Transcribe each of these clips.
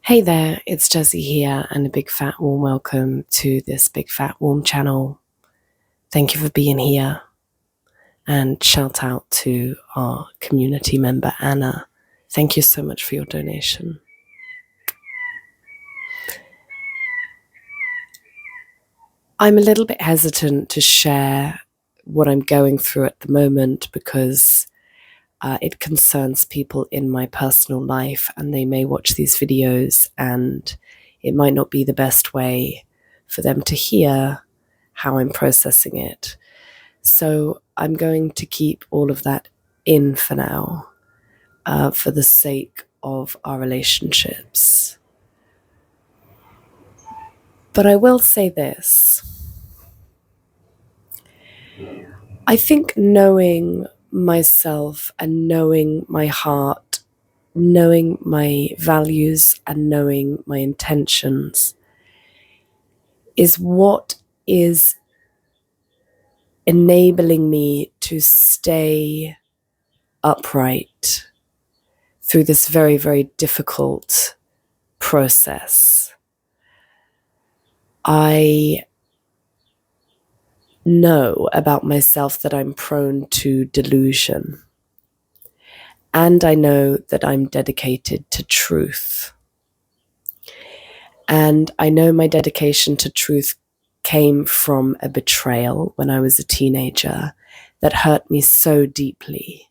Hey there, it's Jessie here, and a big fat warm welcome to this big fat warm channel. Thank you for being here, and shout out to our community member Anna. Thank you so much for your donation. I'm a little bit hesitant to share what I'm going through at the moment because it concerns people in my personal life, and they may watch these videos and it might not be the best way for them to hear how I'm processing it. So I'm going to keep all of that in for now, for the sake of our relationships. But I will say this. I think knowing myself and knowing my heart, knowing my values and knowing my intentions is what is enabling me to stay upright through this very, very difficult process. I know about myself that I'm prone to delusion. And I know that I'm dedicated to truth. And I know my dedication to truth came from a betrayal when I was a teenager that hurt me so deeply.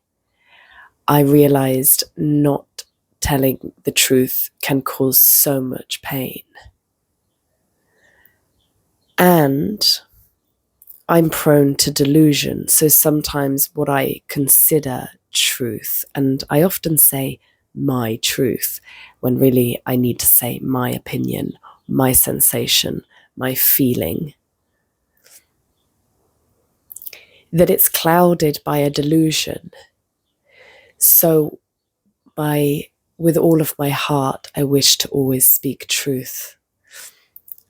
I realized not telling the truth can cause so much pain. And I'm prone to delusion. So sometimes what I consider truth, and I often say my truth, when really I need to say my opinion, my sensation, my feeling, that it's clouded by a delusion. So with all of my heart, I wish to always speak truth.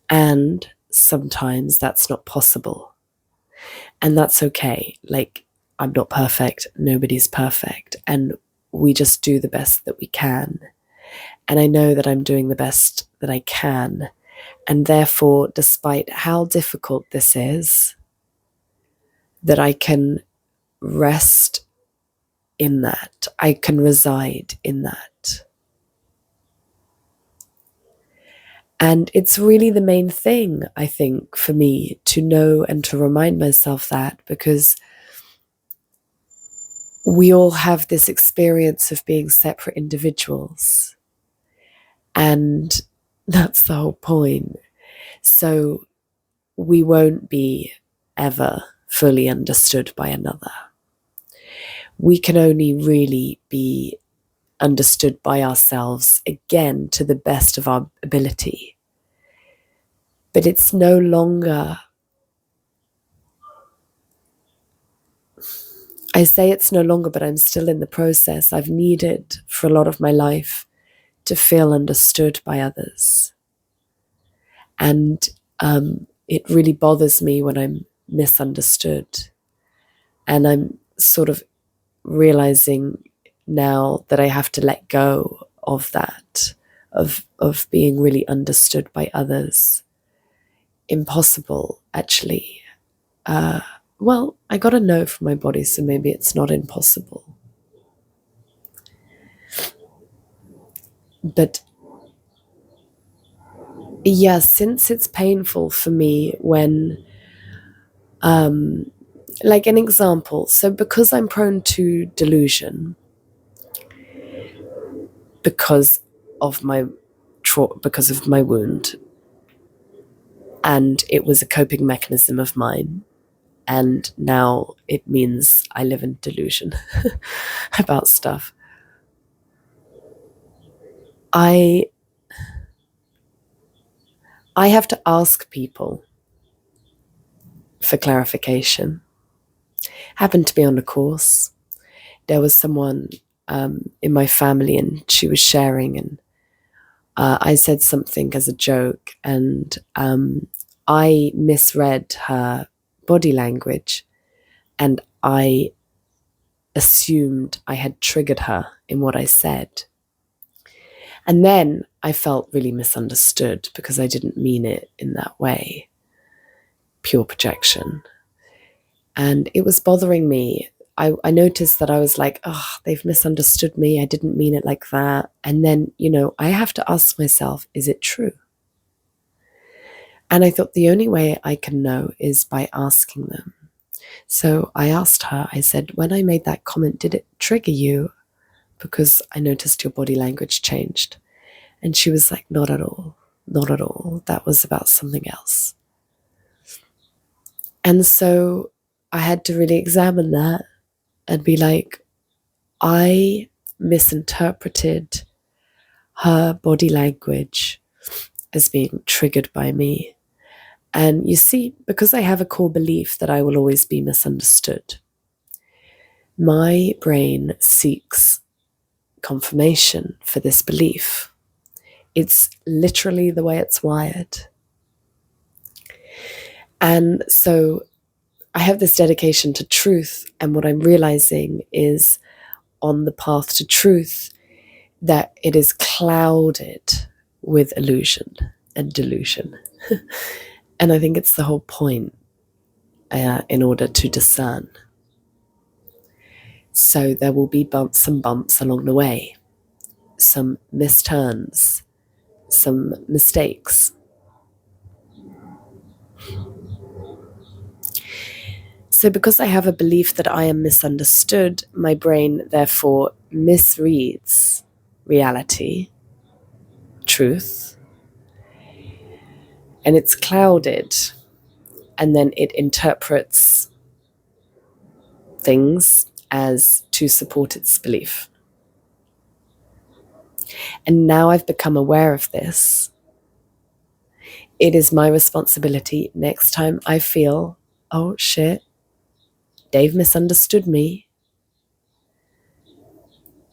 And sometimes that's not possible. And that's okay. Like, I'm not perfect. Nobody's perfect. And we just do the best that we can. And I know that I'm doing the best that I can. And therefore, despite how difficult this is, that I can rest in that. I can reside in that. And it's really the main thing, I think, for me to know and to remind myself that, because we all have this experience of being separate individuals. And that's the whole point. So we won't be ever fully understood by another. We can only really be understood by ourselves, again, to the best of our ability. But it's no longer, I say it's no longer, but I'm still in the process. I've needed for a lot of my life to feel understood by others. And it really bothers me when I'm misunderstood. And I'm sort of realizing now that I have to let go of that, of being really understood by others. Impossible, actually. Well, I got a no from my body, so maybe it's not impossible. But yeah, since it's painful for me when, like an example, so because I'm prone to delusion, because of my wound, and it was a coping mechanism of mine, and now it means I live in delusion about stuff. I have to ask people for clarification. Happened to be on a course. There was someone in my family, and she was sharing, and I said something as a joke, and I misread her body language, and I assumed I had triggered her in what I said. And then I felt really misunderstood because I didn't mean it in that way. Pure projection. And it was bothering me. I noticed that I was like, oh, they've misunderstood me. I didn't mean it like that. And then, I have to ask myself, is it true? And I thought the only way I can know is by asking them. So I asked her, I said, when I made that comment, did it trigger you? Because I noticed your body language changed. And she was like, not at all. Not at all. That was about something else. And so I had to really examine that and be like, I misinterpreted her body language as being triggered by me. And you see, because I have a core belief that I will always be misunderstood, my brain seeks confirmation for this belief. It's literally the way it's wired. And so I have this dedication to truth, and what I'm realizing is on the path to truth that it is clouded with illusion and delusion. And I think it's the whole point in order to discern. So there will be some bumps along the way, some misturns, some mistakes. So because I have a belief that I am misunderstood, my brain therefore misreads reality, truth, and it's clouded, and then it interprets things as to support its belief. And now I've become aware of this. It is my responsibility next time I feel, oh shit, Dave misunderstood me,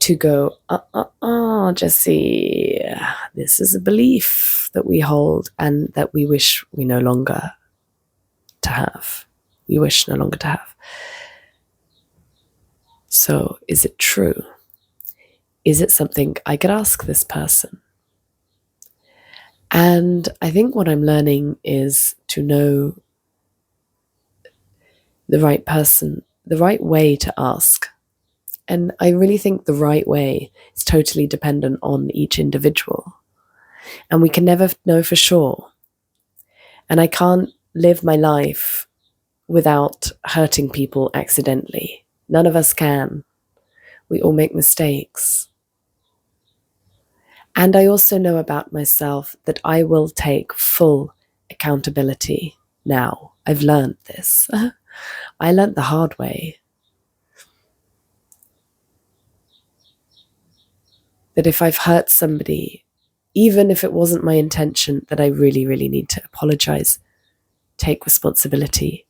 to go, Jessie, this is a belief that we hold and that we wish we no longer to have. We wish no longer to have. So is it true? Is it something I could ask this person? And I think what I'm learning is to know the right person, the right way to ask. And I really think the right way is totally dependent on each individual. And we can never know for sure. And I can't live my life without hurting people accidentally. None of us can. We all make mistakes. And I also know about myself that I will take full accountability now. I've learned this. I learned the hard way. That if I've hurt somebody, even if it wasn't my intention, that I really, really need to apologize, take responsibility,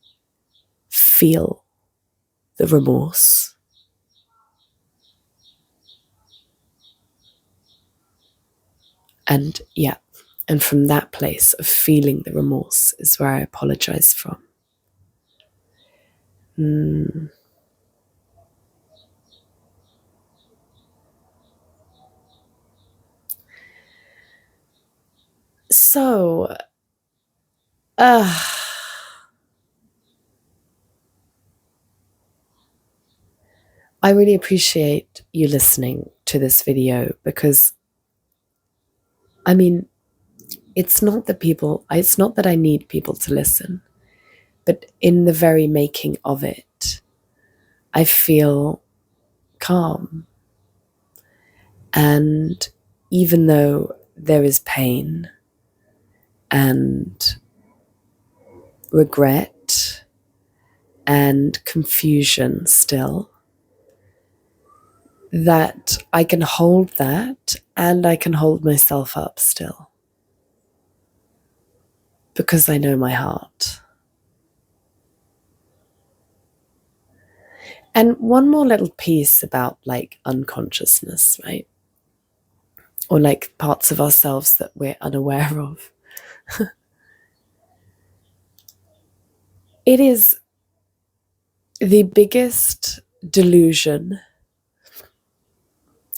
feel the remorse. And and from that place of feeling the remorse is where I apologize from. So, I really appreciate you listening to this video because, I mean, it's not that I need people to listen, but in the very making of it, I feel calm. And even though there is pain and regret and confusion still, that I can hold that and I can hold myself up still. Because I know my heart. And one more little piece about like unconsciousness, right? Or like parts of ourselves that we're unaware of. It is the biggest delusion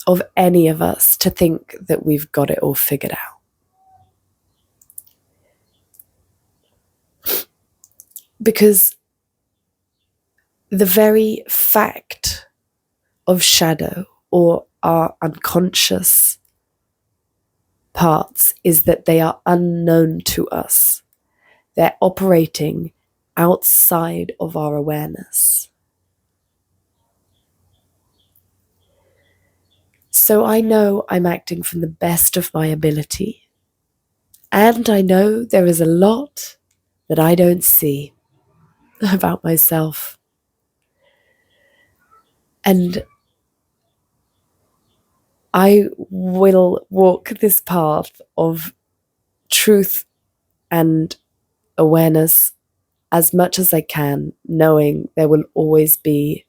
of any of us to think that we've got it all figured out. Because the very fact of shadow or our unconscious parts is that they are unknown to us. They're operating outside of our awareness. So I know I'm acting from the best of my ability, and I know there is a lot that I don't see about myself. And I will walk this path of truth and awareness as much as I can, knowing there will always be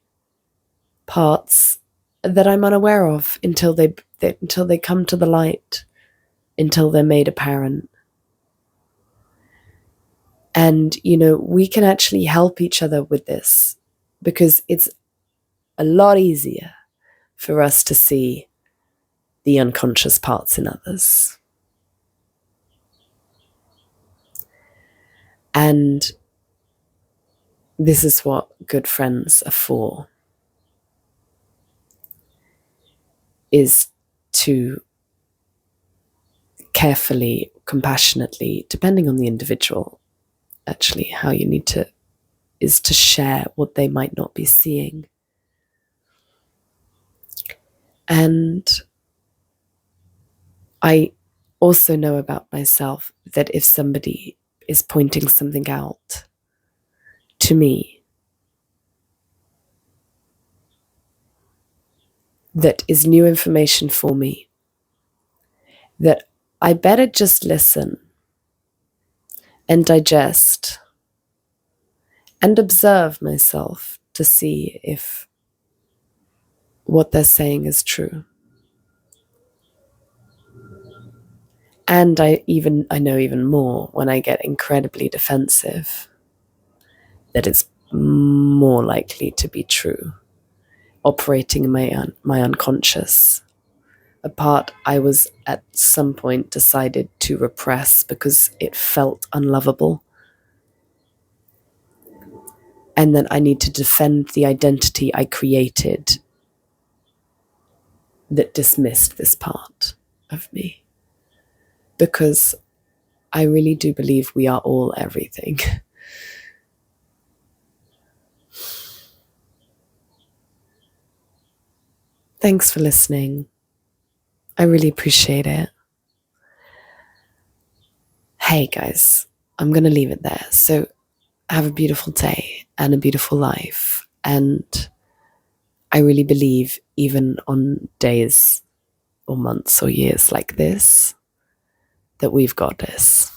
parts that I'm unaware of until they come to the light, until they're made apparent. And, we can actually help each other with this, because it's a lot easier for us to see the unconscious parts in others. And this is what good friends are for, is to carefully, compassionately, depending on the individual, actually, how you need to, is to share what they might not be seeing. And I also know about myself that if somebody is pointing something out to me that is new information for me, that I better just listen and digest and observe myself to see if what they're saying is true. And I know even more when I get incredibly defensive, that it's more likely to be true, operating in my unconscious, a part I was at some point decided to repress because it felt unlovable. And then I need to defend the identity I created that dismissed this part of me. Because I really do believe we are all everything. Thanks for listening. I really appreciate it. Hey guys, I'm going to leave it there. So have a beautiful day and a beautiful life. And I really believe even on days or months or years like this, that we've got this.